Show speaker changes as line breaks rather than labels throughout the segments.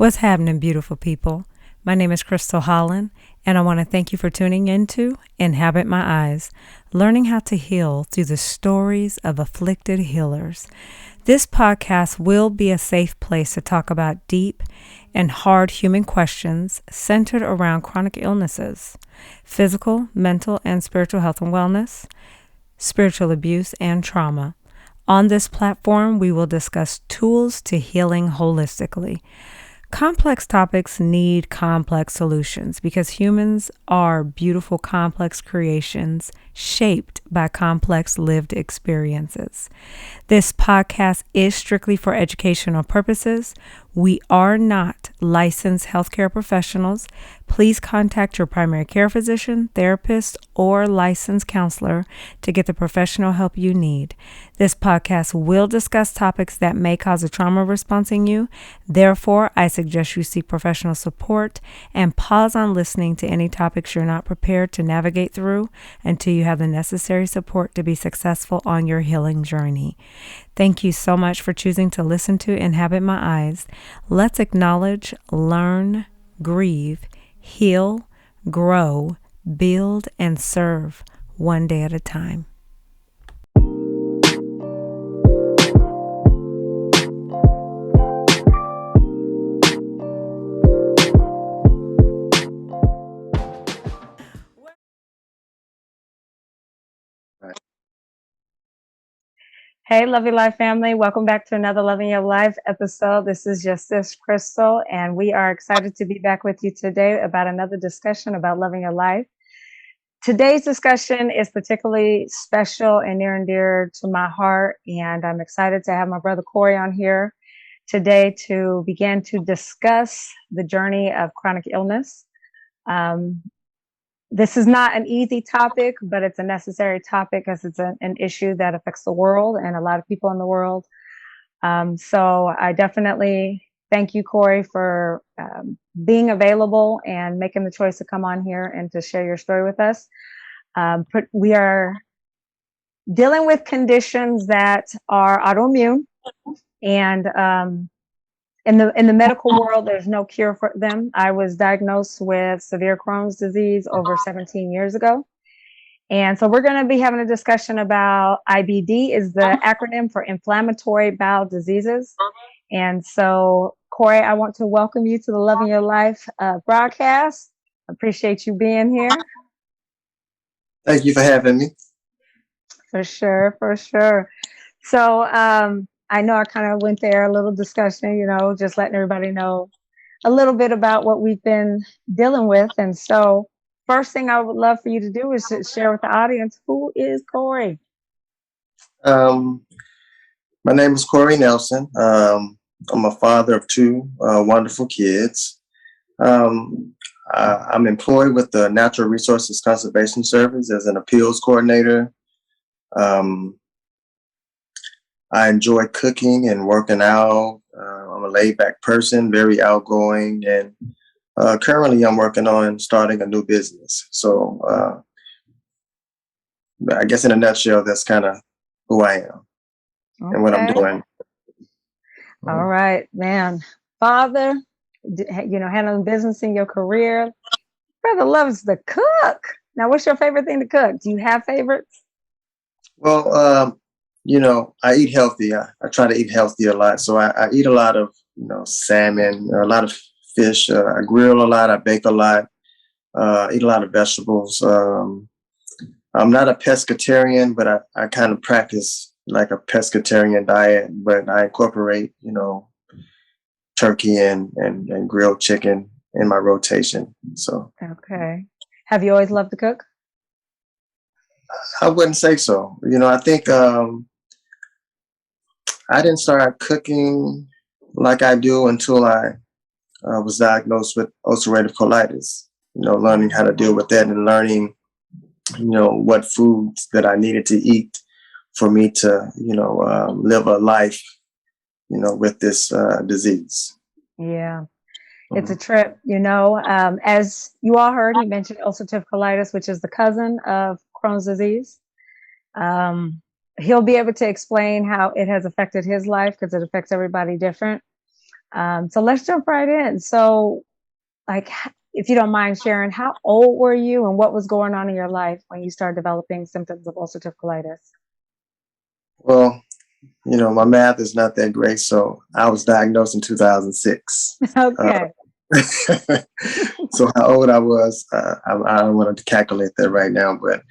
What's happening, beautiful people? My name is Crystal Holland, and I want to thank you for tuning into Inhabit My Eyes, learning how to heal through the stories of afflicted healers. This podcast will be a safe place to talk about deep and hard human questions centered around chronic illnesses, physical, mental, and spiritual health and wellness, spiritual abuse, and trauma. On this platform, we will discuss tools to healing holistically. Complex topics need complex solutions because humans are beautiful, complex creations shaped by complex lived experiences. This podcast is strictly for educational purposes. We are not licensed healthcare professionals. Please contact your primary care physician, therapist, or licensed counselor to get the professional help you need. This podcast will discuss topics that may cause a trauma response in you. Therefore, I suggest you seek professional support and pause on listening to any topics you're not prepared to navigate through until you have the necessary support to be successful on your healing journey. Thank you so much for choosing to listen to Inhabit My Eyes. Let's acknowledge, learn, grieve, heal, grow, build, and serve one day at a time. Hey, Lovey Life family. Welcome back to another Loving Your Life episode. This is Justice Crystal, and we are excited to be back with you today about another discussion about loving your life. Today's discussion is particularly special and near and dear to my heart, and I'm excited to have my brother Corey on here today to begin to discuss the journey of chronic illness. This is not an easy topic, but it's a necessary topic as it's an issue that affects the world and a lot of people in the world. So I definitely thank you, Corey, for being available and making the choice to come on here and to share your story with us. We are dealing with conditions that are autoimmune, and in the medical world, there's no cure for them. I was diagnosed with severe Crohn's disease over 17 years ago. And so we're going to be having a discussion about IBD is the acronym for inflammatory bowel diseases. And so, Corey, I want to welcome you to the Loving Your Life broadcast. Appreciate you being here.
Thank you for having me.
For sure, for sure. So I know I kind of went there, a little discussion, just letting everybody know a little bit about what we've been dealing with. And so first thing I would love for you to do is to share with the audience, who is Corey?
My name is Corey Nelson. I'm a father of two wonderful kids. I'm employed with the Natural Resources Conservation Service as an appeals coordinator. I enjoy cooking and working out. I'm a laid-back person, very outgoing, and currently I'm working on starting a new business. So I guess in a nutshell, that's kind of who I am and what I'm doing.
All right, man. Father, handling business in your career. Brother loves to cook. Now, what's your favorite thing to cook? Do you have favorites?
Well, I eat healthy. I try to eat healthy a lot. So I eat a lot of, salmon, a lot of fish. I grill a lot. I bake a lot. Eat a lot of vegetables. I'm not a pescatarian, but I kind of practice like a pescatarian diet, but I incorporate, turkey and grilled chicken in my rotation. So.
Okay. Have you always loved to cook?
I wouldn't say so. I think I didn't start cooking like I do until I was diagnosed with ulcerative colitis. Learning how to deal with that and learning, what foods that I needed to eat for me to, live a life, with this disease.
Yeah. It's a trip, as you all heard, he mentioned ulcerative colitis, which is the cousin of Crohn's disease. He'll be able to explain how it has affected his life because it affects everybody different. So let's jump right in. So, like, if you don't mind sharing, how old were you and what was going on in your life when you started developing symptoms of ulcerative colitis?
Well, my math is not that great, so I was diagnosed in 2006. Uh,
Okay.
so how old I was, I don't want to calculate that right now, but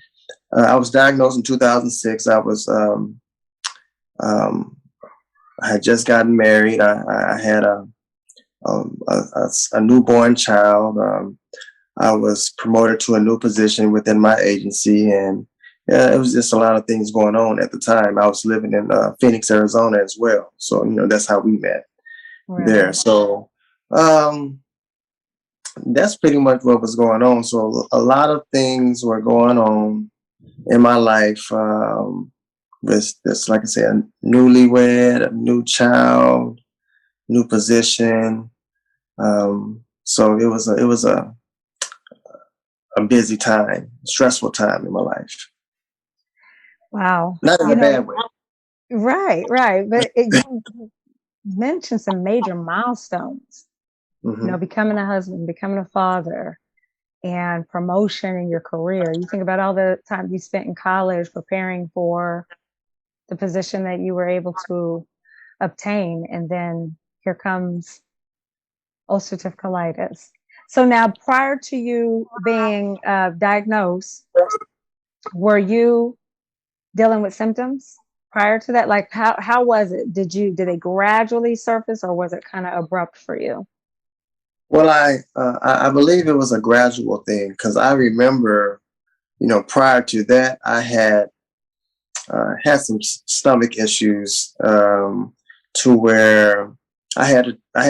I was diagnosed in 2006. Um, I had just gotten married. I had a newborn child. I was promoted to a new position within my agency, and yeah, it was just a lot of things going on at the time. I was living in Phoenix, Arizona as well, so that's how we met there.
Right.
So um, that's pretty much what was going on. So a lot of things were going on in my life. With this, like I said, a newlywed, a new child, new position. So it was a busy time, stressful time in my life.
Wow.
Not in a bad way.
Right, right. But you mentioned some major milestones,
Hmm.
becoming a husband, becoming a father, and promotion in your career. You think about all the time you spent in college preparing for the position that you were able to obtain. And then here comes ulcerative colitis. So now, prior to you being diagnosed, were you dealing with symptoms prior to that? Like, how was it? Did they gradually surface, or was it kind of abrupt for you?
Well, I believe it was a gradual thing because I remember, prior to that, I had some stomach issues, to where I had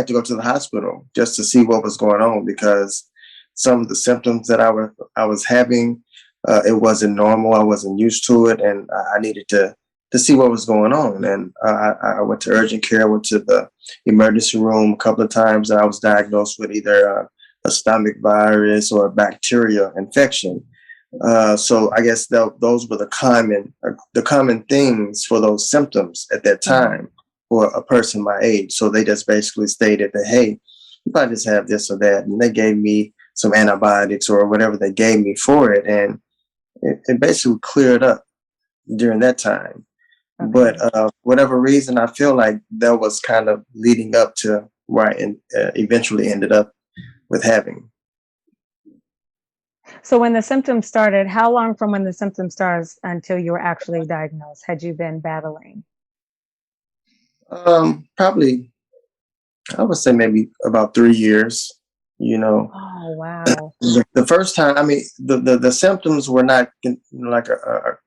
to go to the hospital just to see what was going on because some of the symptoms that I was having, it wasn't normal. I wasn't used to it, and I needed to see what was going on. And I went to urgent care. I went to the emergency room a couple of times, and I was diagnosed with either a stomach virus or a bacteria infection. So I guess those were the common things for those symptoms at that
Mhm.
time for a person my age. So they just basically stated that, hey, you probably just have this or that, and they gave me some antibiotics or whatever they gave me for it, and it basically cleared up during that time. But
Okay.
whatever reason, I feel like that was kind of leading up to where eventually ended up with having.
So when the symptoms started, how long from when the symptoms starts until you were actually diagnosed had you been battling?
Probably, I would say maybe about 3 years. You know,
Oh, wow.
the first time, I mean, the symptoms were not like a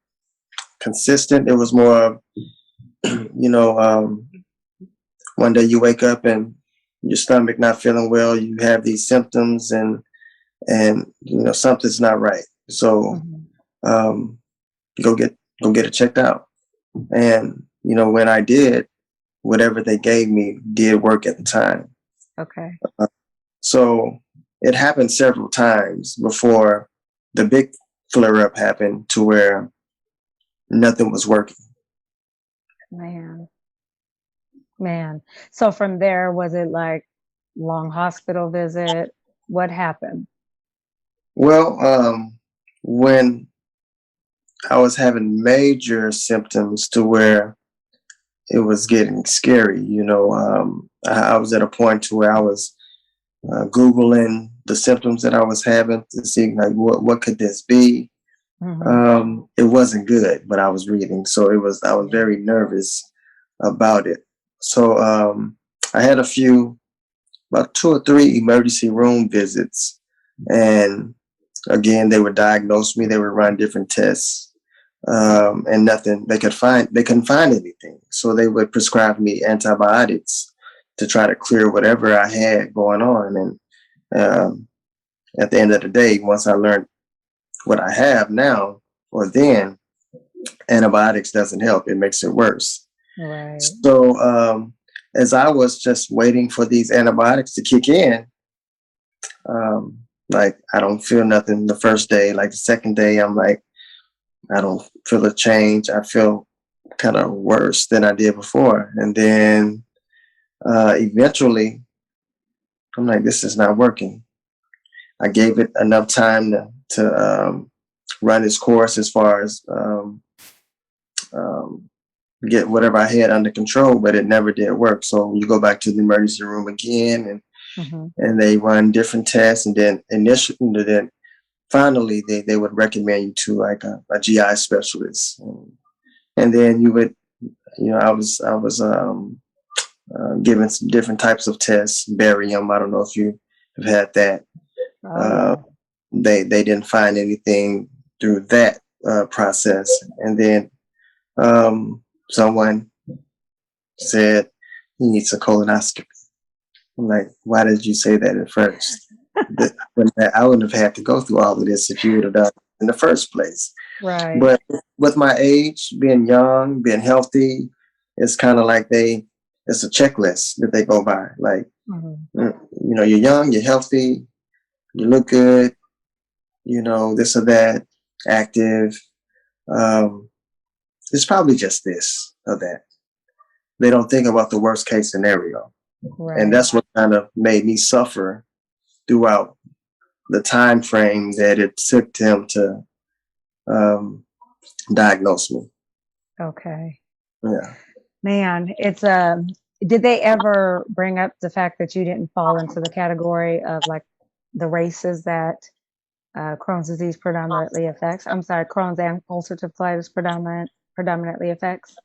consistent. It was more of, one day you wake up and your stomach not feeling well. You have these symptoms, and something's not right. So
Mhm.
um, go get go get it checked out. And when I did, whatever they gave me did work at the time.
Okay.
So it happened several times before the big flare up happened to where nothing was working.
Man, man. So from there, was it like long hospital visit? What happened?
Well, when I was having major symptoms to where it was getting scary, I was at a point to where I was Googling the symptoms that I was having to see like what could this be.
Hmm.
It wasn't good, but I was reading, so I was
Yeah.
very nervous about it. So I had about 2 or 3 emergency room visits, and again, they would diagnose me. They would run different tests, and nothing. They couldn't find anything, so they would prescribe me antibiotics to try to clear whatever I had going on. And at the end of the day, once I learned what I have now or then, antibiotics doesn't help. It makes it worse.
Right.
So as I was just waiting for these antibiotics to kick in, um, like I don't feel nothing the first day. Like the second day, I'm like, I don't feel a change. I feel kind of worse than I did before. And then Eventually, I'm like, this is not working. I gave it enough time to run its course as far as um, get whatever I had under control, but it never did work. So you go back to the emergency room again,
Mm-hmm.
and they run different tests, and then initially, then finally they would recommend you to like a GI specialist, and then you would, I was given some different types of tests, barium. I don't know if you have had that.
Oh,
Uh,
yeah.
they didn't find anything through that process, and then someone said he needs a colonoscopy. I'm like, why did you say that at first? I wouldn't have had to go through all of this if you would have done it in the first place.
Right.
But with my age, being young, being healthy, it's kind of like it's a checklist that they go by. Like,
Mm-hmm.
you're young, you're healthy, you look good, this or that, active. Um, it's probably just this or that. They don't think about the worst case scenario. And
Right.
that's what kind of made me suffer throughout the time frame that it took them to um, diagnose me.
Okay.
Yeah.
Man, it's did they ever bring up the fact that you didn't fall into the category of like the races that Crohn's disease predominantly affects? I'm sorry, Crohn's and ulcerative colitis predominantly affects?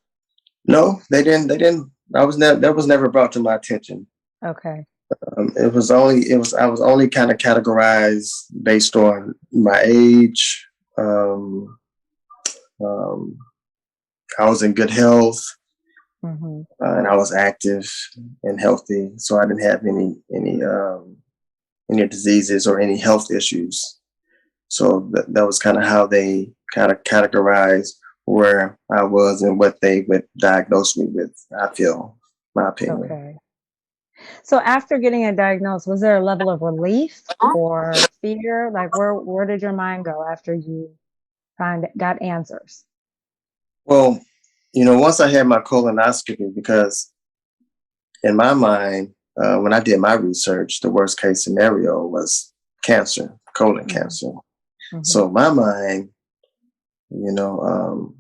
No, they didn't. They didn't. That was never brought to my attention.
Okay.
I was only kind of categorized based on my age. Um, um, I was in good health,
Mm-hmm.
and I was active and healthy, so I didn't have any diseases or any health issues. So that was kind of how they kind of categorized where I was and what they would diagnose me with. I feel, my opinion.
Okay. So after getting a diagnosis, was there a level of relief or fear? Like where did your mind go after you got answers?
Well, once I had my colonoscopy, because in my mind, when I did my research, the worst case scenario was cancer, colon
Mm-hmm.
cancer.
Mm-hmm.
So in my mind, you know, um,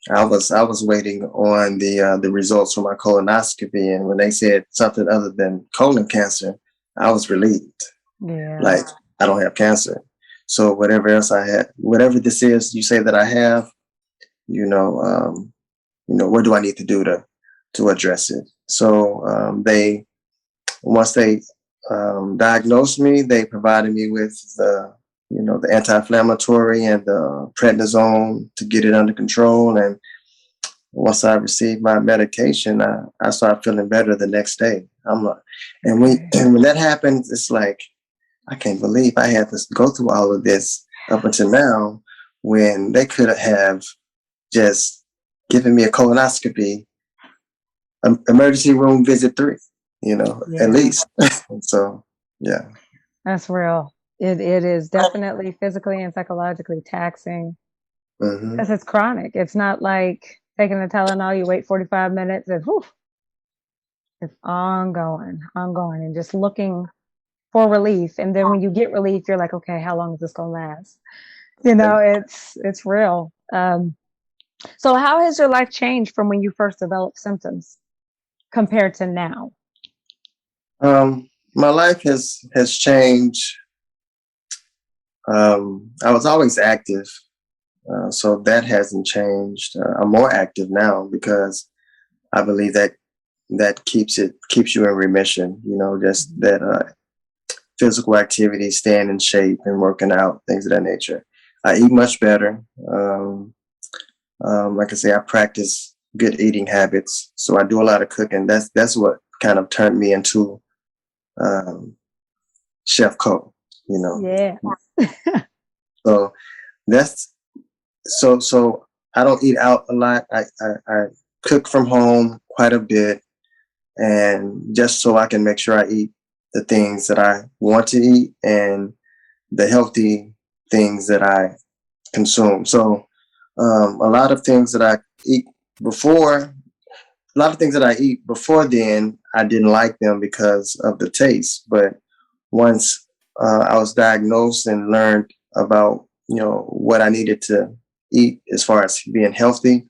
I was waiting on the results from my colonoscopy, and when they said something other than colon cancer, I was relieved.
Yeah.
Like, I don't have cancer. So whatever else I had, whatever this is you say that I have, you know, um, what do I need to do to address it? So they once they diagnosed me, they provided me with the anti-inflammatory and the prednisone to get it under control. And once I received my medication, I started feeling better the next day. I'm like, and when
Okay.
and when that happens, it's like, I can't believe I had to go through all of this up until now, when they could have just given me a colonoscopy, emergency room visit 3, at
Yeah.
least. So, yeah.
That's real. It is definitely physically and psychologically taxing
Hmm.
because it's chronic. It's not like taking the Tylenol, you wait 45 minutes and whew, it's ongoing, ongoing, and just looking for relief. And then when you get relief, you're like, okay, how long is this gonna last? It's real. So how has your life changed from when you first developed symptoms compared to now?
My life has changed. I was always active, so that hasn't changed. I'm more active now because I believe that keeps you in remission. Just
Mhm.
that physical activity, staying in shape, and working out, things of that nature. I eat much better. Like I say, I practice good eating habits, so I do a lot of cooking. That's what kind of turned me into um, Chef Co. You know,
Yeah.
so that's so I don't eat out a lot. I cook from home quite a bit, and just so I can make sure I eat the things that I want to eat and the healthy things that I consume. So a lot of things that I eat before, a lot of things that I eat before then, I didn't like them because of the taste. But once I was diagnosed and learned about, what I needed to eat as far as being healthy,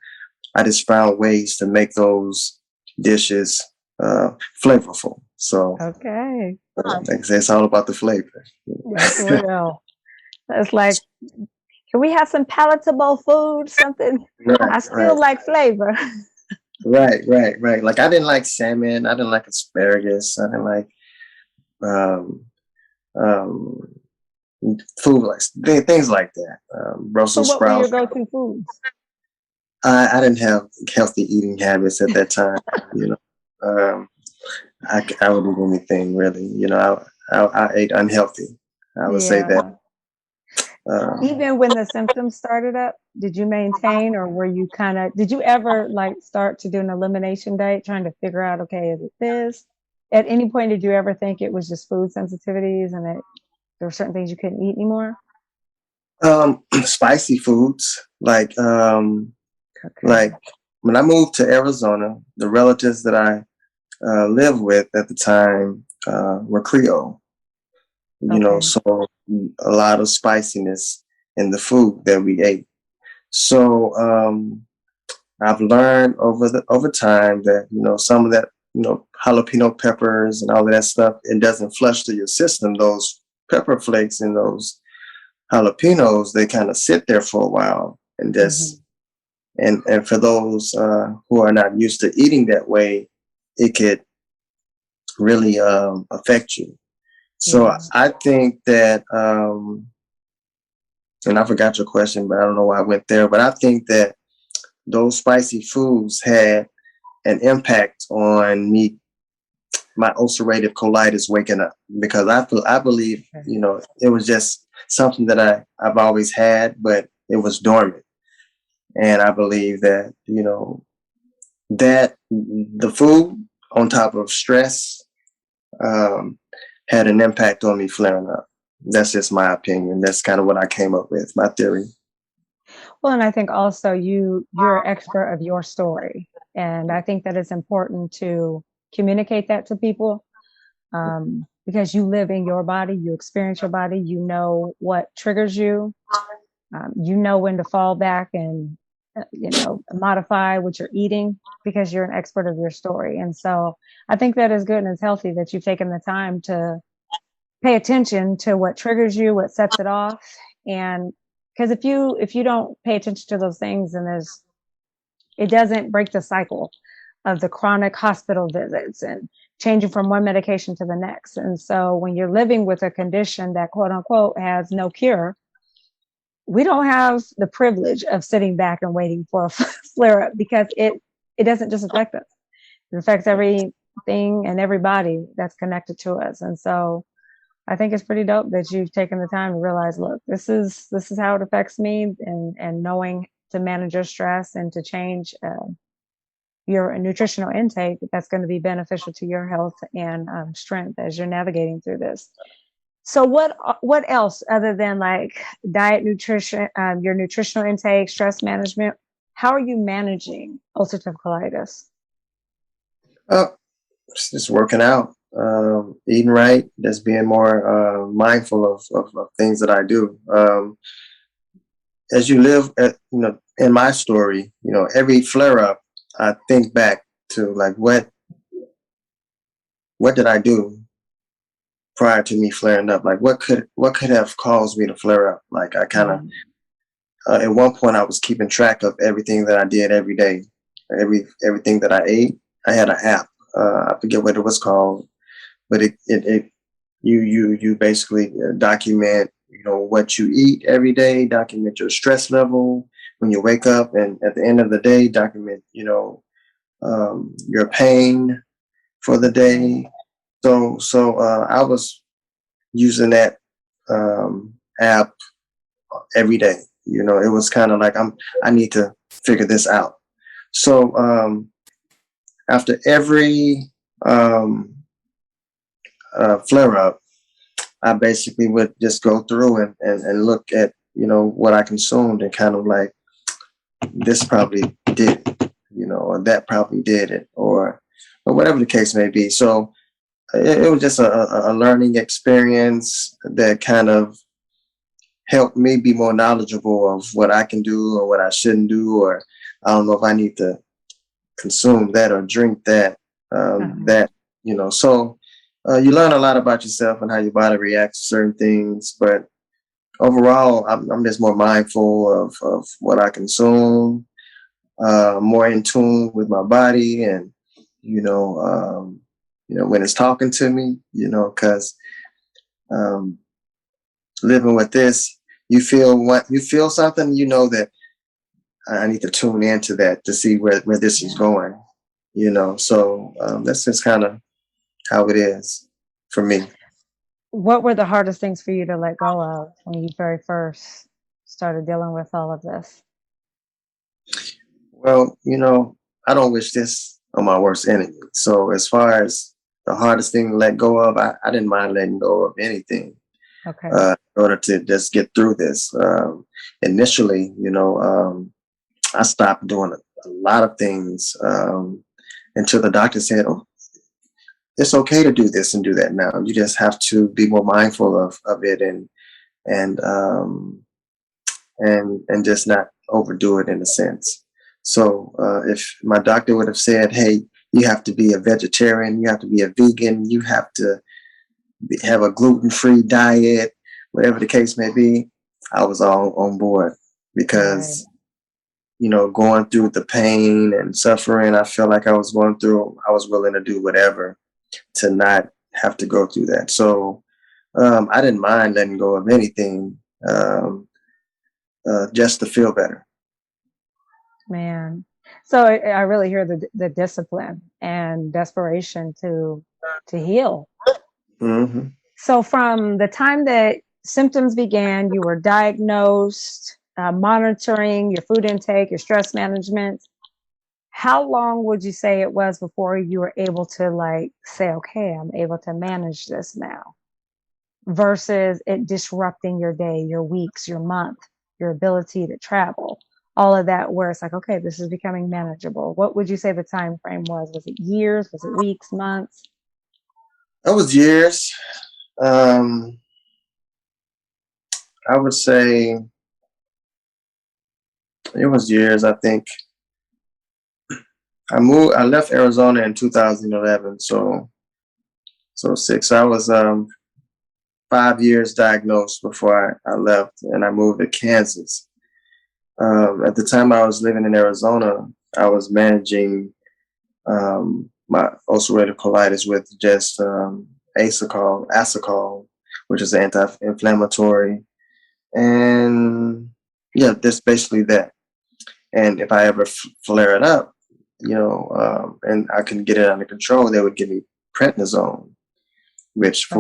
I just found ways to make those dishes flavorful. So,
Okay.
like I say, it's all about the flavor.
That's real. It's like, can we have some palatable food? Something
Right,
I
right,
still like flavor.
right. Like I didn't like salmon. I didn't like asparagus. I didn't like um, um, food like things like that.
So
Brussels
what were your
sprouts.
go-to foods?
I didn't have healthy eating habits at that time. You know, um, I would eat anything really. I ate unhealthy. I would say that.
Yeah.
Um,
Even when the symptoms started up, did you maintain or were you did you ever like start to do an elimination diet trying to figure out, okay, is it this? At any point, did you ever think it was just food sensitivities and that there were certain things you couldn't eat anymore?
spicy foods like
Okay.
when I moved to Arizona, the relatives that I lived with at the time were Creole.
Okay.
So a lot of spiciness in the food that we ate. So I've learned over time that some of that jalapeno peppers and all of that stuff, it doesn't flush through your system. Those pepper flakes and those jalapenos, they kind of sit there for a while and
Hmm.
just and for those who are not used to eating that way, it could really affect you. So
Yeah.
I think that, and I forgot your question, but I don't know why I went there. But I think that those spicy foods had an impact on me, my ulcerative colitis waking up, because I believe
Okay.
it was just something that I've always had, but it was dormant, and I believe that that the food on top of stress um, had an impact on me flaring up. That's just my opinion. That's kind of what I came up with, my theory.
Well, and I think also you're an expert of your story. And I think that it's important to communicate that to people, because you live in your body, you experience your body, you know what triggers you, you know when to fall back and modify what you're eating because you're an expert of your story. And so I think that is good and it's healthy that you've taken the time to pay attention to what triggers you, what sets it off. And because if you don't pay attention to those things, then it doesn't break the cycle of the chronic hospital visits and changing from one medication to the next. And so when you're living with a condition that quote unquote has no cure, we don't have the privilege of sitting back and waiting for a flare up because it doesn't just affect us. It affects everything and everybody that's connected to us. And so I think it's pretty dope that you've taken the time to realize, look, this is how it affects me, and knowing to manage your stress and to change your nutritional intake that's going to be beneficial to your health and strength as you're navigating through this. So what else other than like diet, nutrition, your nutritional intake, stress management? How are you managing ulcerative colitis?
Uh, just working out, eating right, just being more mindful of things that I do. As you live, in my story, every flare up, I think back to like what did I do prior to me flaring up? Like what could have caused me to flare up? Like I kind of
Mm.
at one point I was keeping track of everything that I did every day, everything that I ate. I had an app. I forget what it was called, but it you basically document what you eat every day, document your stress level when you wake up, and at the end of the day, document your pain for the
Okay.
day. So I was using that app every day. It was kind of like I need to figure this out. So after every um, flare up, I basically would just go through and look at what I consumed and kind of like this probably did it, or that probably did it, or or whatever the case may be. So it was just a learning experience that kind of helped me be more knowledgeable of what I can do or what I shouldn't do, or I don't know if I need to consume that or drink that. That so you learn a lot about yourself and how your body reacts to certain things. But overall, I'm just more mindful of what I consume, more in tune with my body, and you know, when it's talking to me, because um, living with this, you feel something, that I need to tune into that to see where this is going, So that's just kind of how it is for me.
What were the hardest things for you to let go of when you very first started dealing with all of this?
Well, I don't wish this on my worst enemy. So as far as the hardest thing to let go of, I didn't mind letting go of anything
Okay.
in order to just get through this. Initially, I stopped doing a lot of things until the doctor said, "Oh, it's okay to do this and do that now. You just have to be more mindful of it and and just not overdo it in a sense." So if my doctor would have said, "Hey, you have to be a vegetarian, you have to be a vegan, you have to have a gluten-free diet," whatever the case may be, I was all on board
Right.
because going through the pain and suffering I felt like I was going through, I was willing to do whatever to not have to go through that. So I didn't mind letting go of anything um, just to feel better.
Man. So I really hear the discipline and desperation to heal.
Hmm.
So from the time that symptoms began, you were diagnosed, monitoring your food intake, your stress management. How long would you say it was before you were able to like say, okay, I'm able to manage this now, versus it disrupting your day, your weeks, your month, your ability to travel, all of that, where it's like, okay, this is becoming manageable? What would you say the time frame was? Was it years? Was it weeks, months?
That was years. Um, I would say it was years. I think I left Arizona in 2011, so six. I was 5 years diagnosed before I left, and I moved to Kansas. At the time I was living in Arizona, I was managing my ulcerative colitis with just Asacol, which is anti-inflammatory, and yeah, that's basically that. And if I ever flare it up, and I couldn't get it under control, they would give me prednisone, which
Okay.
for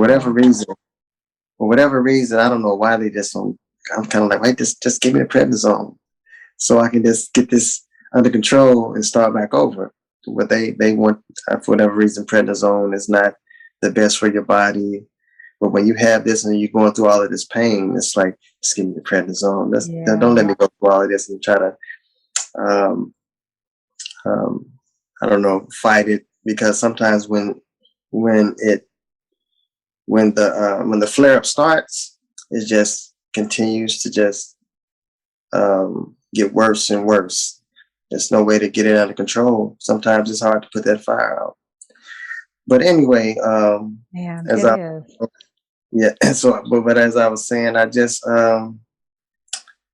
whatever reason, I don't know why they just don't. I'm kind of like, wait, just give me the prednisone so I can just get this under control and start back over. But they want, for whatever reason, prednisone is not the best for your body. But when you have this and you're going through all of this pain, it's like, just give me the prednisone. Don't let
Yeah.
me go through all of this and try to, um, um, I don't know, fight it. Because sometimes when it when the flare up starts, it just continues to just get worse and worse. There's no way to get it under control. Sometimes it's hard to put that fire out. But anyway,
Man,
as
it
I
is.
yeah, so but as I was saying, I just um,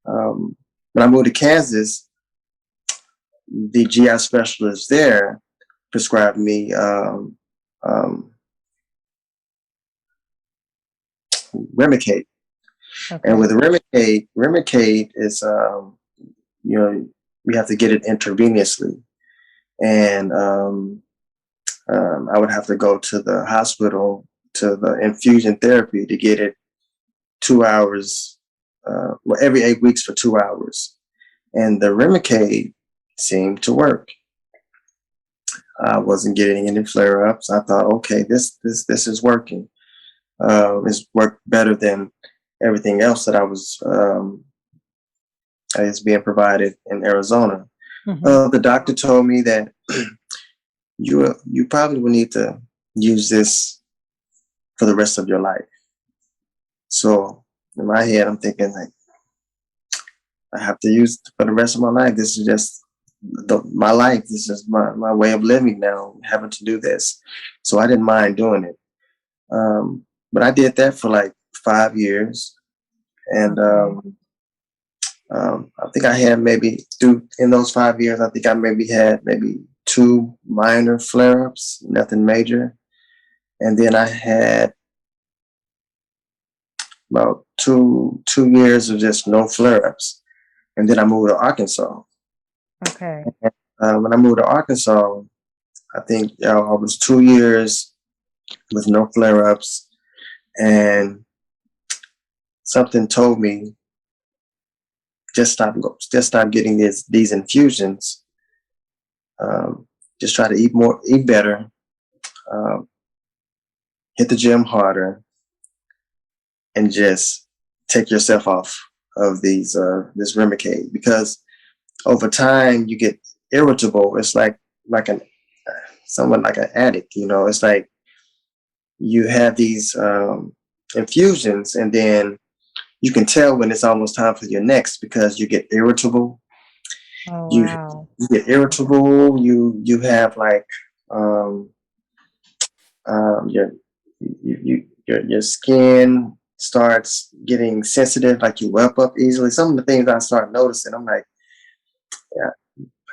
when I moved to Kansas, the GI specialist there prescribed me um, Remicade, and with
Okay.
Remicade is you know we have to get it intravenously, and I would have to go to the hospital to the infusion therapy to get it 2 hours, every 8 weeks for 2 hours. And the Remicade seemed to work. I wasn't getting any flare ups. I thought, okay, this is working. It's worked better than everything else that is being provided in Arizona.
Hmm.
The doctor told me that you probably will need to use this for the rest of your life. So in my head, I'm thinking like, I have to use it for the rest of my life. This is just my life. This is my way of living now, having to do this. So I didn't mind doing it. But I did that for like 5 years. And
Okay.
I think I had maybe in those 5 years, I think I maybe had maybe two minor flare ups, nothing major. And then I had about two years of just no flare ups. And then I moved to Arkansas.
Okay.
When I moved to Arkansas, I think I was 2 years with no flare ups, and something told me just stop getting these infusions. Um, just try to eat better, um, hit the gym harder, and just take yourself off of this Remicade, because over time you get irritable. It's like an someone like an addict. It's like you have these infusions, and then you can tell when it's almost time for your next, because you get irritable.
Oh,
You,
wow.
you get irritable. You have like um, your your skin starts getting sensitive, like you whelp up easily. Some of the things I start noticing, I'm like, yeah,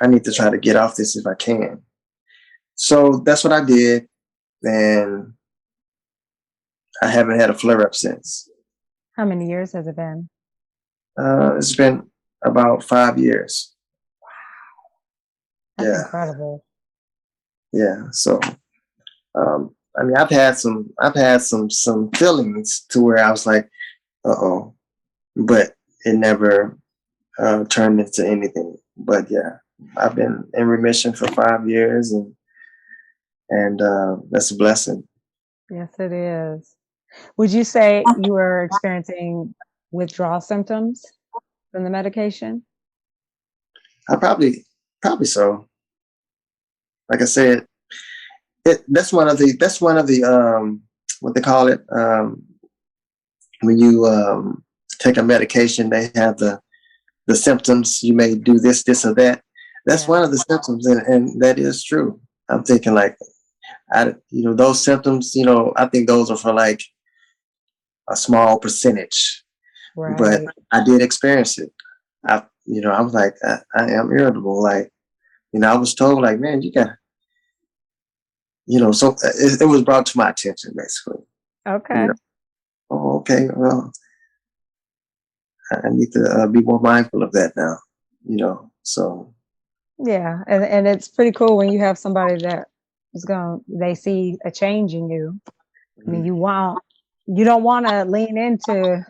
I need to try to get off this if I can. So that's what I did, and I haven't had a flare up since.
How many years has it been?
It's been about 5 years.
That's
Yeah,
incredible.
yeah. So, I mean, I've had some feelings to where I was like, uh oh, but it never turned into anything. But yeah, I've been in remission for 5 years, and that's a blessing.
Yes, it is. Would you say you were experiencing withdrawal symptoms from the medication?
I probably so. Like I said, that's one of the what they call it, when you take a medication, they have the symptoms. You may do this or that. That's
Yeah.
one of the symptoms, and that is true. I'm thinking like, those symptoms. I think those are for like a small percentage, but
Right.
I did experience it. I was like, I am irritable. Like, I was told like, man, you got, so it was brought to my attention basically. You know,
Okay.
oh, okay, well, I need to be more mindful of that now. So
Yeah. And it's pretty cool when you have somebody that they see a change in you. I mean,
mhm.
you don't want to lean into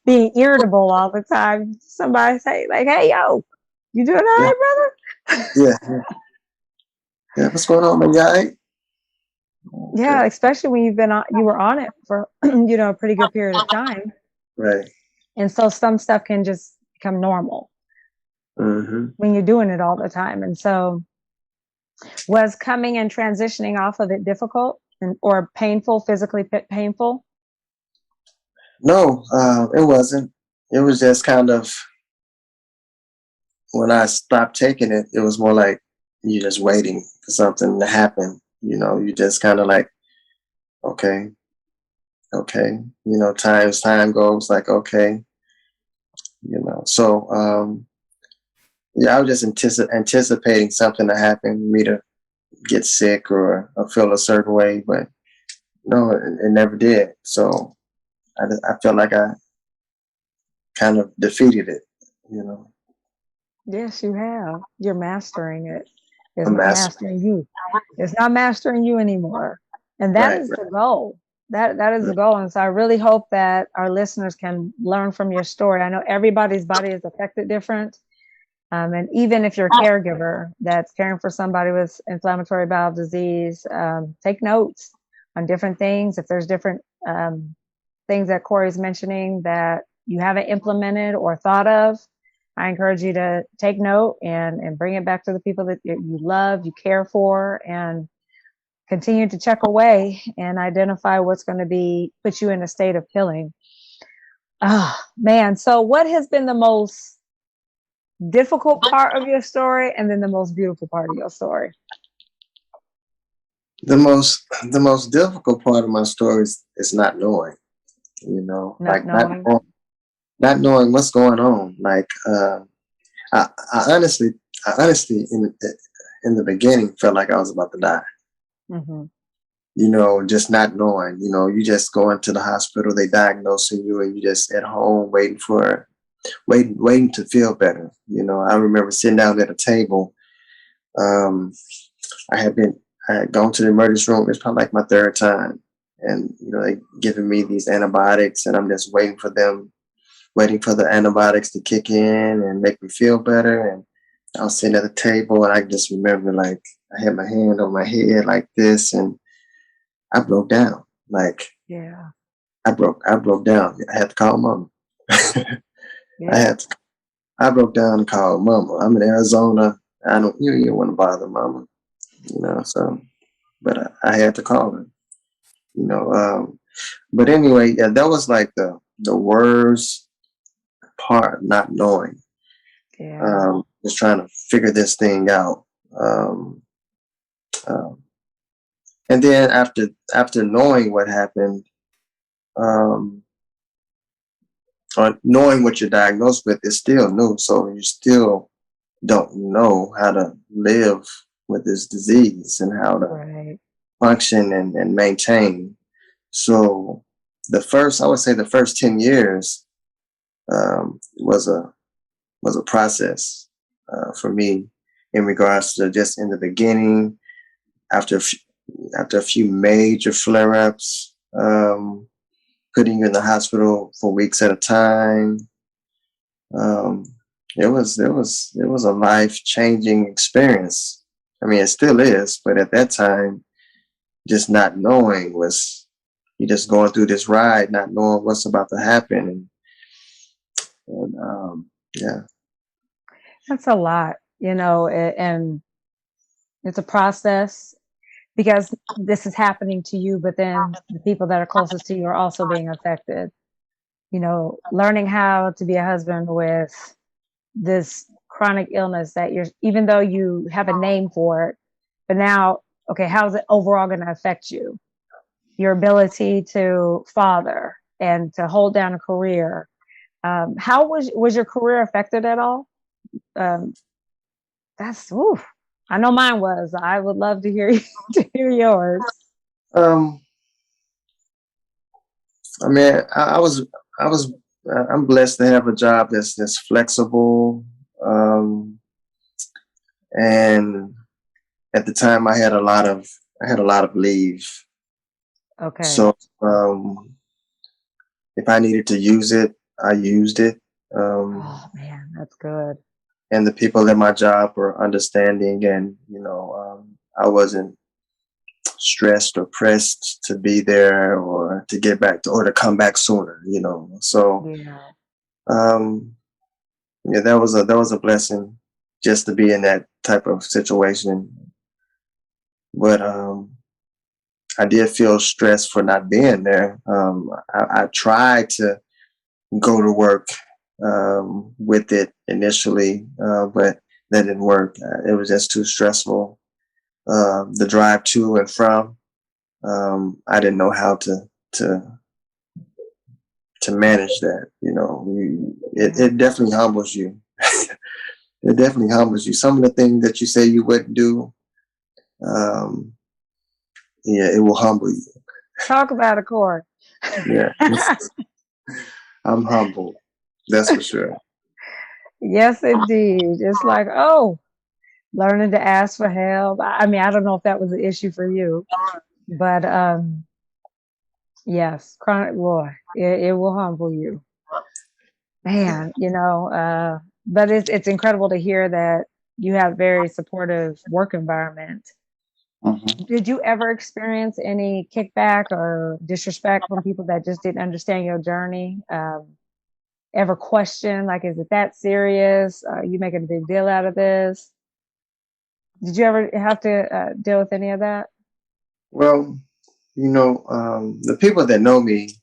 being irritable all the time. Somebody say like, "Hey, yo, you doing all
Yeah,
right, brother?"
yeah, yeah, yeah. What's going on, man? You all right?
Yeah,
Okay,
especially when you were on it for a pretty good period of time,
right.
and so some stuff can just become normal
Hmm.
when you're doing it all the time. And so, was coming and transitioning off of it difficult or painful, physically painful?
No, it wasn't. It was just kind of, when I stopped taking it, it was more like you just waiting for something to happen. You just kind of like, okay, okay. Time goes like, okay. So yeah, I was just anticipating something to happen, me to get sick or feel a certain way, but no, it never did. So I felt like I kind of defeated it. You know,
Yes, you have. You're mastering it. It's
a
not
master.
mastering you. It's not mastering you anymore. And that
Right,
is
right.
the goal. That is the goal. And so I really hope that our listeners can learn from your story. I know everybody's body is affected different. And even if you're a caregiver that's caring for somebody with inflammatory bowel disease, take notes on different things. If there's different things that Corey's mentioning that you haven't implemented or thought of, I encourage you to take note and bring it back to the people that you love, you care for, and continue to check away and identify what's going to be put you in a state of healing. Oh man. So what has been the most difficult part of your story and then the most beautiful part of your story?
The most difficult part of my story is not knowing,
Not
like not
knowing.
knowing, not knowing what's going on. Like I, I honestly, in the beginning felt like I was about to die.
Hmm.
Just not knowing. You just go into the hospital, they diagnosing you, and you just at home waiting to feel better. I remember sitting down at a table. Um, I had been I had gone to the emergency room. It's probably like my third time, and they giving me these antibiotics, and I'm just waiting for the antibiotics to kick in and make me feel better. And I was sitting at the table, and I just remember like I had my hand on my head like this, and I broke down. Like
Yeah.
I broke down. I had to call mom. I
Yeah.
had to, I broke down and called mama. I'm in Arizona. I don't you don't want to bother mama, so but I had to call her, you know. But anyway, yeah, that was like the worst part, not knowing.
Yeah.
Just trying to figure this thing out. Um, um, and then after knowing what happened, um, or knowing what you're diagnosed with is still new. So you still don't know how to live with this disease and how to
Right.
function and maintain. So I would say the first 10 years was a process for me in regards to just in the beginning, after after a few major flare-ups, putting you in the hospital for weeks at a time. Um, it was a life-changing experience. I mean, it still is, but at that time, just not knowing was you just going through this ride, not knowing what's about to happen, and yeah.
That's a lot, and it's a process because this is happening to you, but then the people that are closest to you are also being affected. Learning how to be a husband with this chronic illness that even though you have a name for it, but now, okay, how's it overall going to affect you? Your ability to father and to hold down a career. How was your career affected at all? Um, that's oof. I know mine was. I would love to hear to hear yours.
Um, I mean, I was, I'm blessed to have a job that's flexible. Um, and at the time, I had a lot of leave.
Okay.
So, if I needed to use it, I used it. Um,
Oh man, that's good.
and the people at my job were understanding, and I wasn't stressed or pressed to be there or to get back to or to come back sooner. So
Yeah.
um, yeah, that was a blessing just to be in that type of situation. But I did feel stressed for not being there. I tried to go to work with it initially, but that didn't work. It was just too stressful. The drive to and from, I didn't know how to to manage that.
Yeah.
It definitely humbles you. It definitely humbles you. Some of the things that you say you wouldn't do, um, yeah, it will humble you.
Talk about a cord.
Yeah, I'm humbled. That's for sure.
Yes, indeed. It's like, oh, learning to ask for help. I mean, I don't know if that was an issue for you, but yes, chronic boy, it will humble you, man. But it's incredible to hear that you have very supportive work environment.
Mhm.
Did you ever experience any kickback or disrespect from people that just didn't understand your journey? ever question, like, is it that serious? Are you making a big deal out of this? Did you ever have to deal with any of that?
Well, the people that know me,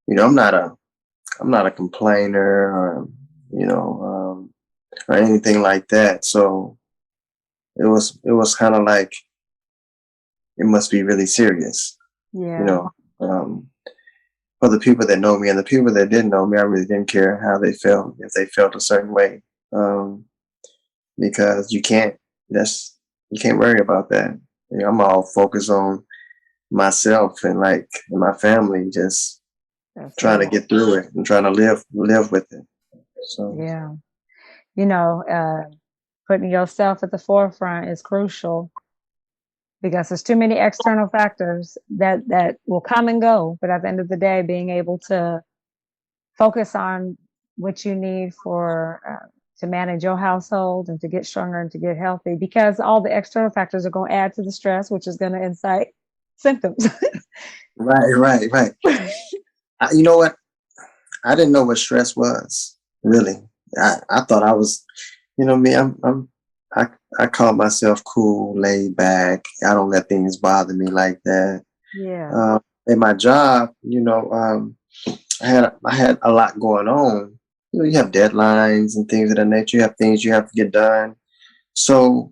I'm not a complainer you know, or anything like that. So it was kind of like it must be really serious, you
Yeah.
know. Um, for the people that know me and the people that didn't know me, I really didn't care how they felt if they felt a certain way, um, because that's you can't worry about that. I'm all focused on myself and like my family, just
That's
trying to
it.
get through it and trying to live with it. So
Yeah. You know, putting yourself at the forefront is crucial because there's too many external factors that will come and go. But at the end of the day, being able to focus on what you need for to manage your household and to get stronger and to get healthy, because all the external factors are going to add to the stress, which is going to incite symptoms.
right. You know what? I didn't know what stress was really. I thought I was, me. I I call myself cool, laid back. I don't let things bother me like that.
Yeah.
Uh, in my job, I had a lot going on. You have deadlines and things of that nature. You have things you have to get done. So,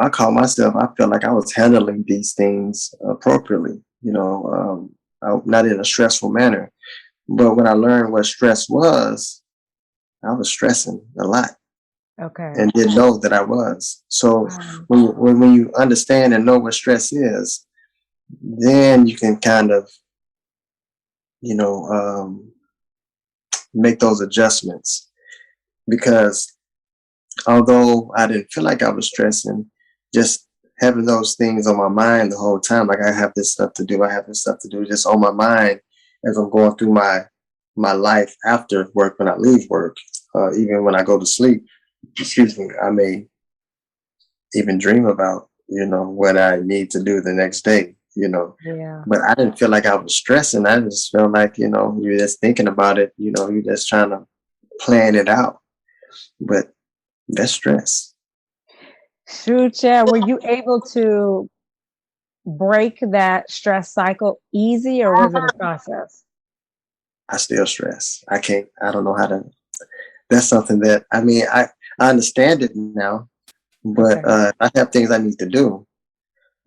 I call myself. I felt like I was handling these things appropriately. Not in a stressful manner. But when I learned what stress was, I was stressing a lot
Okay.
and didn't know that I was. So
Wow.
when you understand and know what stress is, then you can kind of, you know, um, make those adjustments. Because although I didn't feel like I was stressing, just having those things on my mind the whole time, like I have this stuff to do, I have this stuff to do, just on my mind as I'm going through my life after work when I leave work, even when I go to sleep. Excuse me, I may even dream about, what I need to do the next day,
Yeah.
But I didn't feel like I was stressing. I just felt like, you're just thinking about it, you're just trying to plan it out. But that's stress.
Shoot, yeah. Were you able to break that stress cycle easy, or was it a process?
I still stress. I don't know how to, that's something that, I understand it now, but
Okay.
I have things I need to do.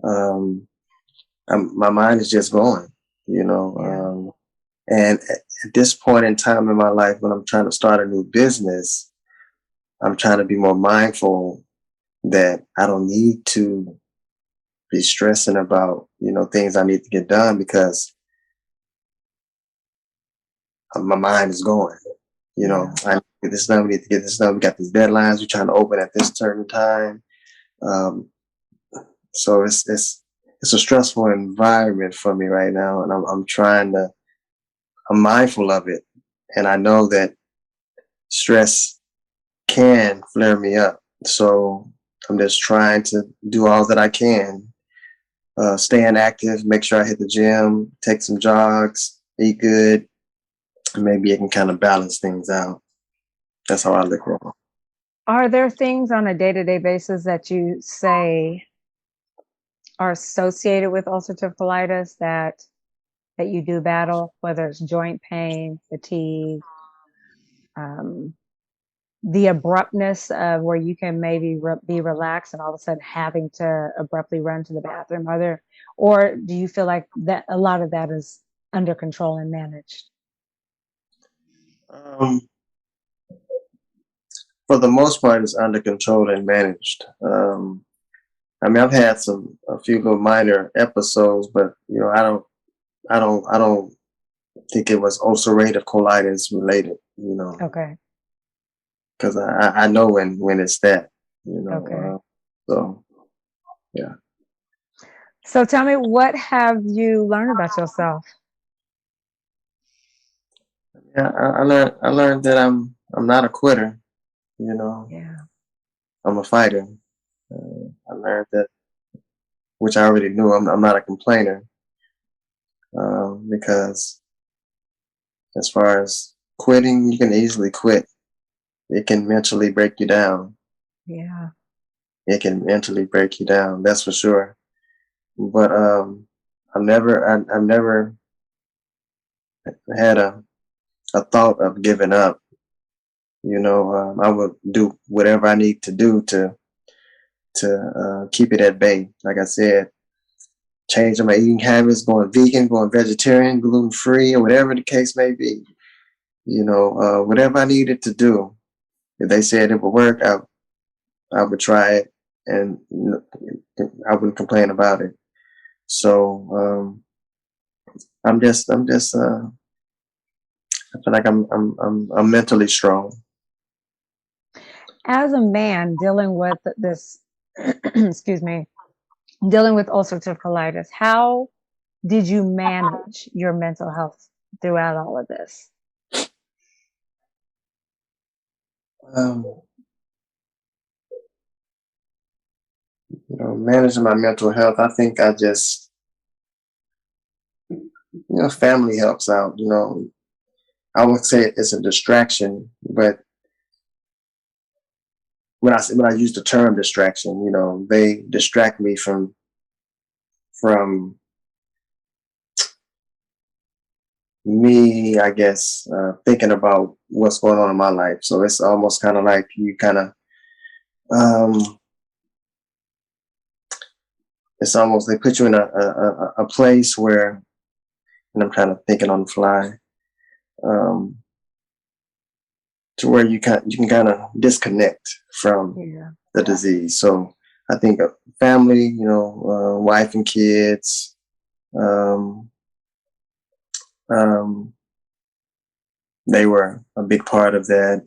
Um, my mind is just going, you know.
Yeah.
And at this point in time in my life, when I'm trying to start a new business, I'm trying to be more mindful that I don't need to be stressing about, things I need to get done because my mind is going.
Yeah.
I need to get this done. We need to get this done. We got these deadlines. We're trying to open at this certain time. Um, so it's a stressful environment for me right now, and I'm mindful of it, and I know that stress can flare me up. So I'm just trying to do all that I can, staying active, make sure I hit the gym, take some jogs, eat good, and maybe it can kind of balance things out. That's how I look at it.
Are there things on a day-to-day basis that you say are associated with ulcerative colitis that you do battle, whether it's joint pain, fatigue, um, the abruptness of where you can maybe be relaxed and all of a sudden having to abruptly run to the bathroom? Are there, or do you feel like that a lot of that is under control and managed?
Um, for the most part, it's under control and managed. I've had a few little minor episodes, but I don't think it was ulcerative colitis related.
Okay.
Because I know when it's that.
Okay.
So yeah.
So tell me, what have you learned about yourself?
Yeah, I learned that I'm not a quitter. You know,
Yeah.
I'm a fighter. I learned that, which I already knew. I'm not a complainer, because as far as quitting, you can easily quit. It can mentally break you down.
Yeah.
It can mentally break you down. That's for sure. But I've never had a thought of giving up. I would do whatever I need to do to keep it at bay. Like I said, changing my eating habits, going vegan, going vegetarian, gluten free, or whatever the case may be. Whatever I needed to do. If they said it would work, I would try it, and I wouldn't complain about it. So I feel like I'm mentally strong.
As a man dealing with this, excuse me, dealing with ulcerative colitis, how did you manage your mental health throughout all of this?
Um, Managing my mental health, I think I just, family helps out. I would say it's a distraction, but when I use the term distraction, they distract me from me, I guess, thinking about what's going on in my life. So it's almost kind of like you kind of, um, it's almost they put you in a place where, and I'm kind of thinking on the fly, um, to where you can kind of disconnect from
Yeah.
the disease. So I think family, wife and kids, um, um, they were a big part of that,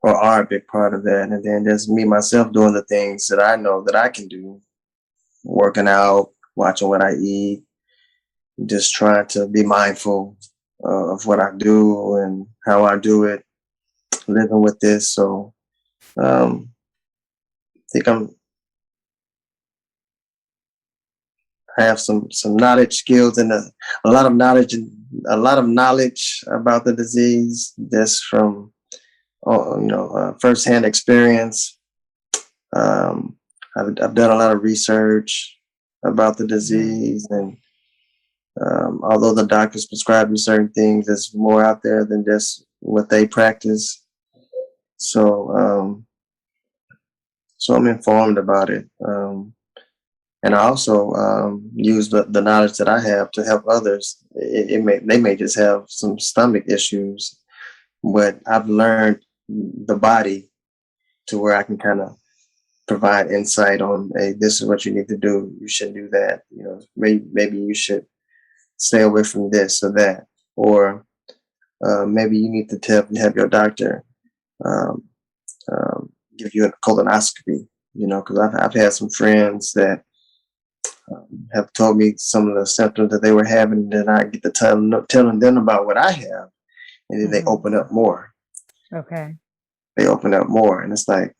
or are a big part of that. And then just me myself doing the things that I know that I can do, working out, watching what I eat, just trying to be mindful of what I do and how I do it, living with this. So I think I have some knowledge, skills, and a lot of knowledge and a lot of knowledge about the disease, just from firsthand experience. Um, I've done a lot of research about the
Mhm.
disease, and although the doctors prescribe me certain things, there's more out there than just what they practice. So, so I'm informed about it, and I also use the knowledge that I have to help others. They may just have some stomach issues, but I've learned the body to where I can kind of provide insight on, hey, this is what you need to do. You should do that. Maybe you should stay away from this or that, or maybe you need to have your doctor um, give you a colonoscopy. Because I've had some friends that have told me some of the symptoms that they were having, and then I get to telling them about what I have, and then they
Mhm.
open up more.
Okay.
They open up more, and it's like,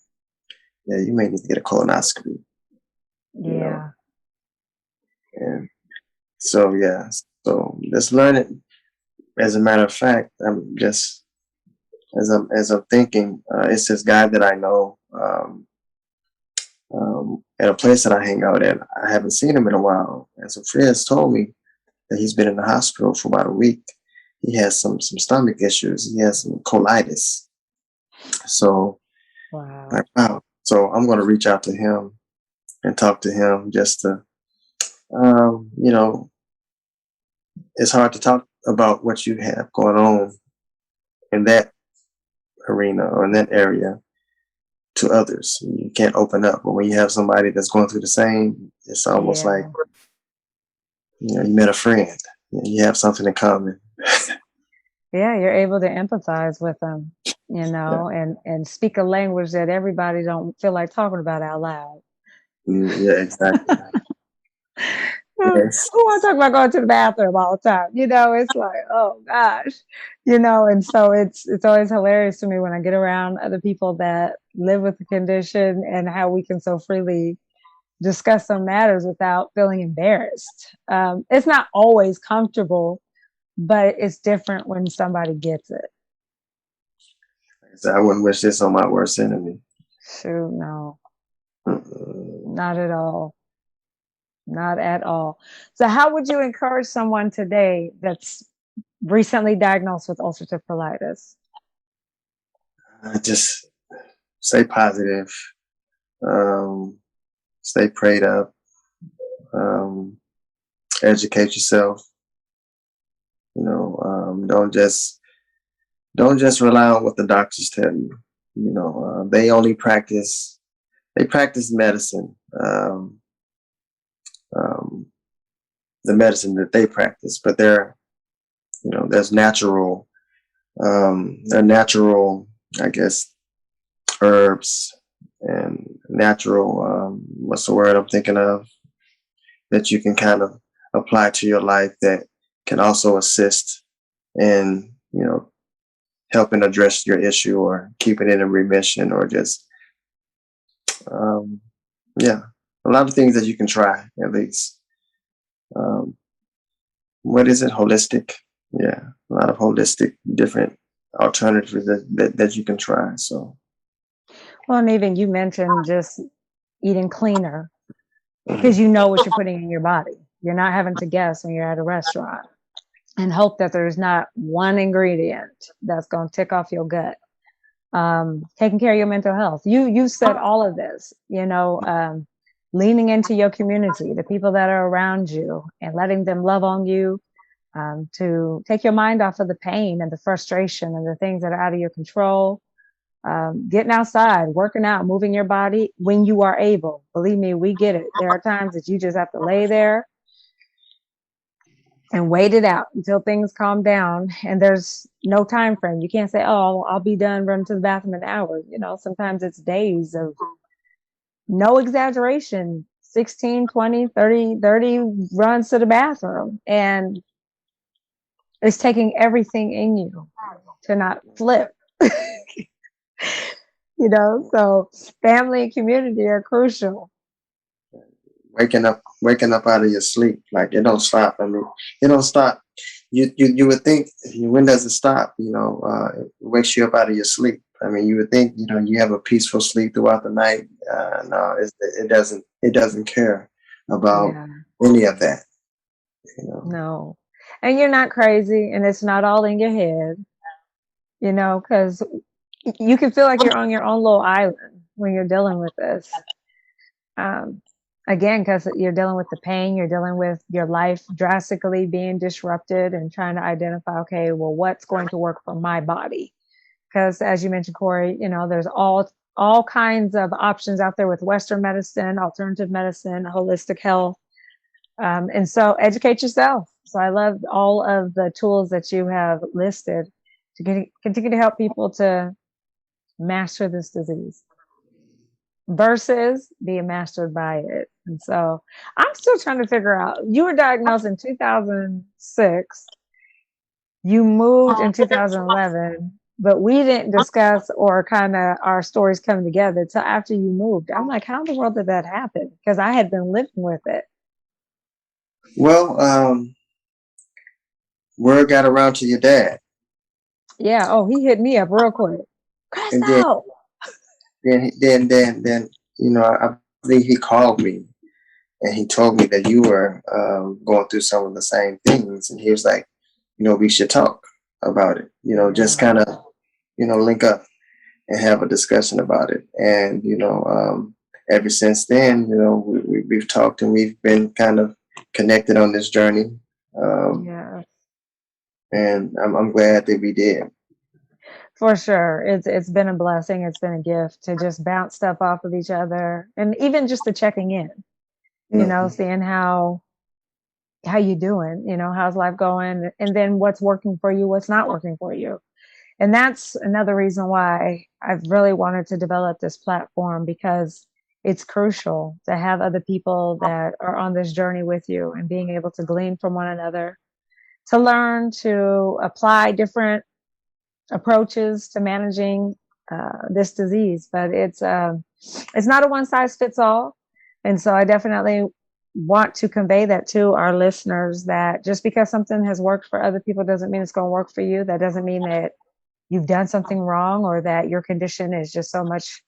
yeah, you may need to get a colonoscopy. You know,
Yeah.
and so yeah, so just learn it. As a matter of fact, I'm just as I'm thinking, it's this guy that I know at a place that I hang out at. I haven't seen him in a while, and some friends told me that he's been in the hospital for about a week. He has some stomach issues. He has some colitis. So,
Wow.
like, wow. So I'm going to reach out to him and talk to him just to, um, you know, it's hard to talk about what you have going on in that arena or in that area to others. You can't open up. But when you have somebody that's going through the same, it's almost like,
Yeah.
you met a friend. You have something in common.
Yeah, you're able to empathize with them,
Yeah,
and speak a language that everybody don't feel like talking about out loud.
yeah, exactly.
Who
Yes.
wants to talk about going to the bathroom all the time? It's like, oh gosh, and so it's always hilarious to me when I get around other people that live with the condition and how we can so freely discuss some matters without feeling embarrassed. It's not always comfortable, but it's different when somebody gets it.
So I wouldn't wish this on my worst enemy.
Shoot, no,
Mm-mm.
not at all. Not at all. So, how would you encourage someone today that's recently diagnosed with ulcerative colitis?
Just stay positive. Um, Stay prayed up. Um, Educate yourself. Don't just rely on what the doctors tell you. They practice medicine. Um, the medicine that they practice, but there's natural, I guess, herbs and natural, what's the word I'm thinking of, that you can kind of apply to your life that can also assist in, helping address your issue or keeping it in remission or just, um, yeah, a lot of things that you can try at least. Um, what is it? Holistic. Yeah, a lot of holistic, different alternatives that you can try. So,
Well, and even you mentioned just eating cleaner because
mhm.
you know what you're putting in your body. You're not having to guess when you're at a restaurant and hope that there's not one ingredient that's going to tick off your gut. Taking care of your mental health. You said all of this, leaning into your community, the people that are around you, and letting them love on you, to take your mind off of the pain and the frustration and the things that are out of your control. Getting outside, working out, moving your body when you are able. Believe me, we get it. There are times that you just have to lay there and wait it out until things calm down. And there's no time frame. You can't say, oh, I'll be done, run to the bathroom in an hour. Sometimes it's days of, no exaggeration, 16, 20, 30 runs to the bathroom. And it's taking everything in you to not flip. So family and community are crucial.
Waking up out of your sleep, like it don't stop. I mean, it don't stop. You would think, when does it stop? It wakes you up out of your sleep. I mean, you would think, you have a peaceful sleep throughout the night. No, it doesn't care about
Yeah,
any of that. You know.
no. And you're not crazy and it's not all in your head, because you can feel like you're on your own little island when you're dealing with this. Um, Again, because you're dealing with the pain, you're dealing with your life drastically being disrupted and trying to identify, okay, well, what's going to work for my body? Because as you mentioned, Corey, there's all kinds of options out there with Western medicine, alternative medicine, holistic health. And so educate yourself. So I love all of the tools that you have listed to continue to help people to master this disease versus being mastered by it. And so I'm still trying to figure out, you were diagnosed in 2006, you moved in 2011, but we didn't discuss or kind of our stories coming together till after you moved. I'm like, how in the world did that happen? Because I had been living with it.
Well, word got around to your dad,
Yeah. Oh, he hit me up real quick.
and then
Crystal.
then then I believe he called me and he told me that you were going through some of the same things, and he was like, we should talk about it. Just
Yeah.
kind of link up and have a discussion about it. And ever since then, we've talked and we've been kind of connected on this journey. Um,
Yeah.
and I'm glad that we did.
For sure. It's been a blessing. It's been a gift to just bounce stuff off of each other. And even just the checking in,
Mhm.
seeing how you doing, how's life going, and then what's working for you, what's not working for you. And that's another reason why I've really wanted to develop this platform, because it's crucial to have other people that are on this journey with you and being able to glean from one another, to learn to apply different approaches to managing this disease. But it's not a one size fits all, and so I definitely want to convey that to our listeners, that just because something has worked for other people doesn't mean it's going to work for you. That doesn't mean that you've done something wrong or that your condition is just so much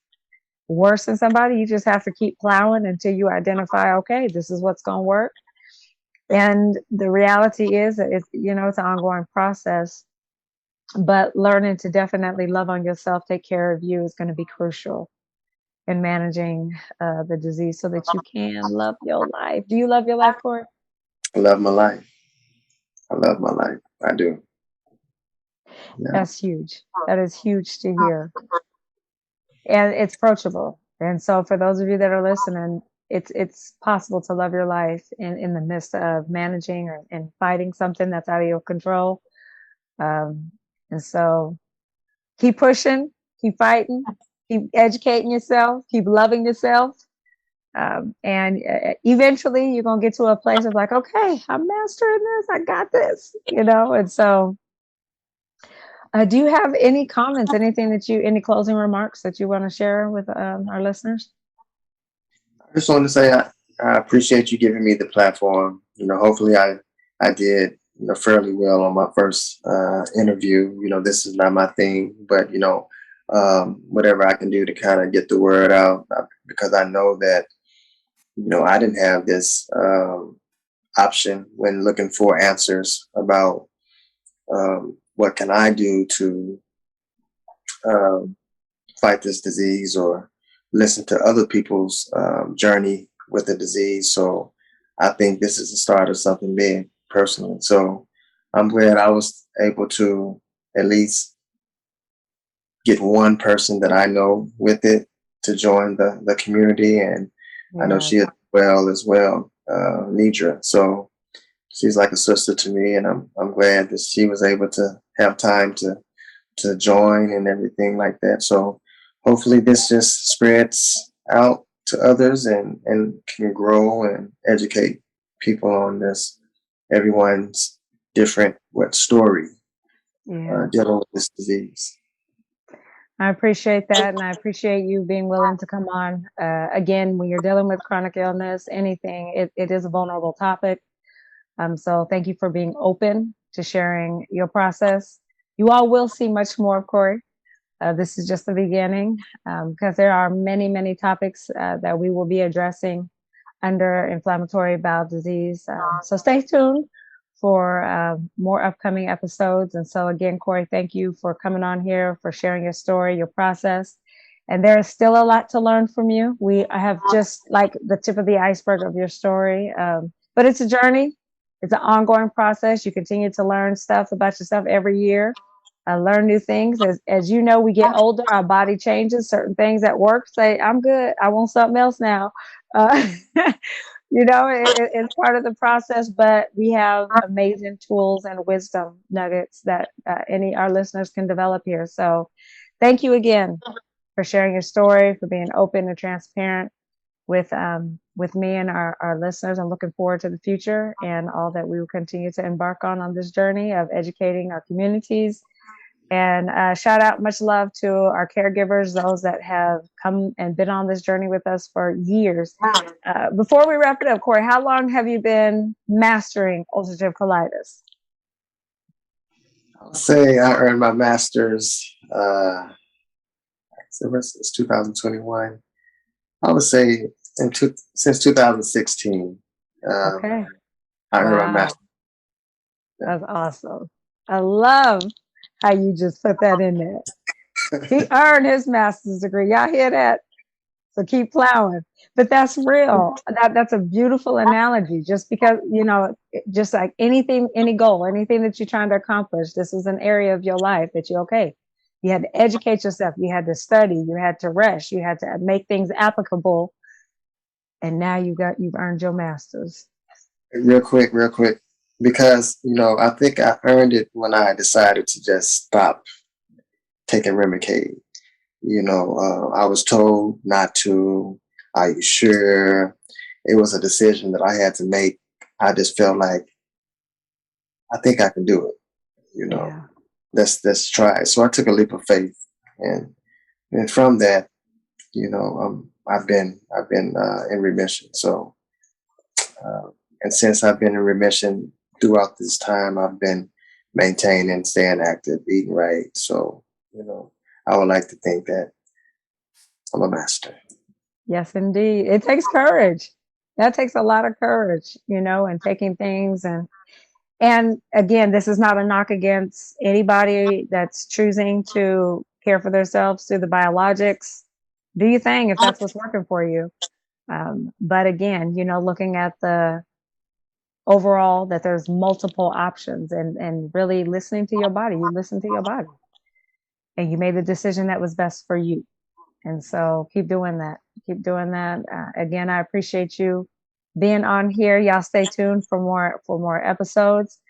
worse than somebody. You just have to keep plowing until you identify, okay, this is what's going to work. And the reality is that it's an ongoing process, but learning to definitely love on yourself, take care of you is going to be crucial in managing the disease so that you can love your life. Do you love your life, Corey?
I love my life. I love my life. I do. Yeah.
That's huge. That is huge to hear. And it's approachable. And so for those of you that are listening, it's possible to love your life in the midst of managing and fighting something that's out of your control. Um, and so keep pushing, keep fighting, keep educating yourself, keep loving yourself. And eventually you're going to get to a place of like, okay, I'm mastering this. I got this, And so, do you have any comments, any closing remarks that you want to share with our listeners?
I just want to say I appreciate you giving me the platform. Hopefully I did fairly well on my first interview. This is not my thing, but whatever I can do to kind of get the word out, because I know that I didn't have this option when looking for answers about what can I do to um, fight this disease or listen to other people's journey with the disease. So I think this is the start of something big personally. So I'm glad I was able to at least get one person that I know with it to join the community. And I know she
Yes.
is well as well, Nidra. So she's like a sister to me, and I'm glad that she was able to have time to join and everything like that. So hopefully this just spreads out to others and can grow and educate people on this. Everyone's different story
Yeah.
dealing with this disease.
I appreciate that. And I appreciate you being willing to come on. Again, when you're dealing with chronic illness, anything, it is a vulnerable topic. So thank you for being open to sharing your process. You all will see much more of Corey. This is just the beginning because there are many, many topics that we will be addressing under inflammatory bowel disease. So stay tuned for more upcoming episodes. And so again, Corey, thank you for coming on here, for sharing your story, your process. And there is still a lot to learn from you. I have just like the tip of the iceberg of your story, but it's a journey. It's an ongoing process. You continue to learn stuff about yourself every year. Learn new things. As you know, we get older, our body changes. Certain things at work say, "I'm good. I want something else now." Uh, it's part of the process. But we have amazing tools and wisdom nuggets that any our listeners can develop here. So, thank you again for sharing your story, for being open and transparent with me and our listeners. I'm looking forward to the future and all that we will continue to embark on this journey of educating our communities. And shout out, much love to our caregivers, those that have come and been on this journey with us for years. Before we wrap it up, Corey, how long have you been mastering ulcerative colitis?
I'll say I earned my master's since 2021. I would say since 2016.
Okay.
I earned my
Wow.
master's.
That's awesome. I love how you just put that in there. He earned his master's degree. Y'all hear that? So keep plowing. But that's real. That's a beautiful analogy. Just because, just like anything, any goal, anything that you're trying to accomplish, this is an area of your life that okay. You had to educate yourself. You had to study. You had to rest. You had to make things applicable. And now you've earned your master's.
Real quick, because I think I earned it when I decided to just stop taking Remicade. I was told not to. Are you sure? It was a decision that I had to make. I just felt like I think I can do it.
Yeah.
Let's try it. So I took a leap of faith, and from that, I've been in remission. So and since I've been in remission throughout this time, I've been maintaining, staying active, eating right. So I would like to think that I'm a master.
Yes, indeed. It takes courage. That takes a lot of courage, and taking things and again, this is not a knock against anybody that's choosing to care for themselves through the biologics. Do your thing if that's what's working for you. But again, looking at the overall that there's multiple options and really listening to your body. You listen to your body and you made the decision that was best for you. And so keep doing that. Keep doing that. Again, I appreciate you being on here. Y'all stay tuned for more episodes.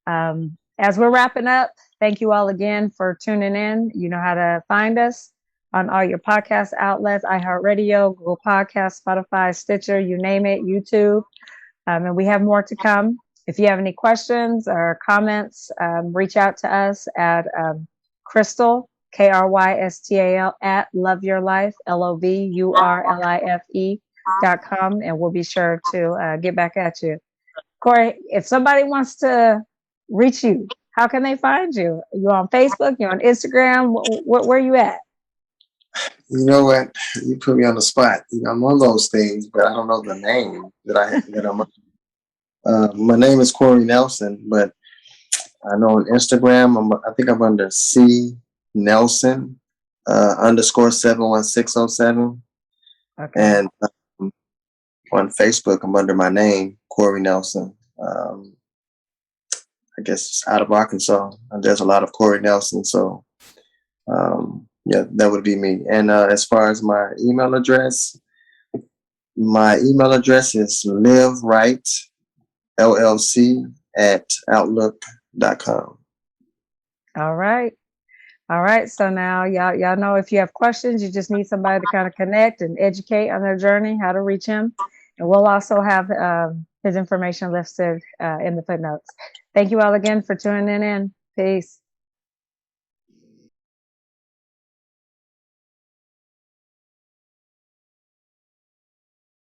As we're wrapping up, thank you all again for tuning in. You know how to find us on all your podcast outlets, iHeartRadio, Google Podcasts, Spotify, Stitcher, you name it, YouTube. And we have more to come. If you have any questions or comments, reach out to us at Crystal, KRYSTAL, at loveyourlife, LOVURLIFE.com. And we'll be sure to get back at you. Corey, if somebody wants to reach you, how can they find you? You on Facebook? You on Instagram? Where are you at?
You know what? You put me on the spot. I'm on those things, but I don't know the name that I'm. My name is Corey Nelson, but I know on Instagram, I think I'm under C Nelson underscore 71607,
Okay.
and on Facebook, I'm under my name, Corey Nelson. I guess it's out of Arkansas. There's a lot of Corey Nelson, so yeah, that would be me. And as far as my email address is liverightllc@outlook.com.
All right. All right. So now y'all know if you have questions, you just need somebody to kind of connect and educate on their journey, how to reach him. And we'll also have his information listed in the footnotes. Thank you all again for tuning in. Peace.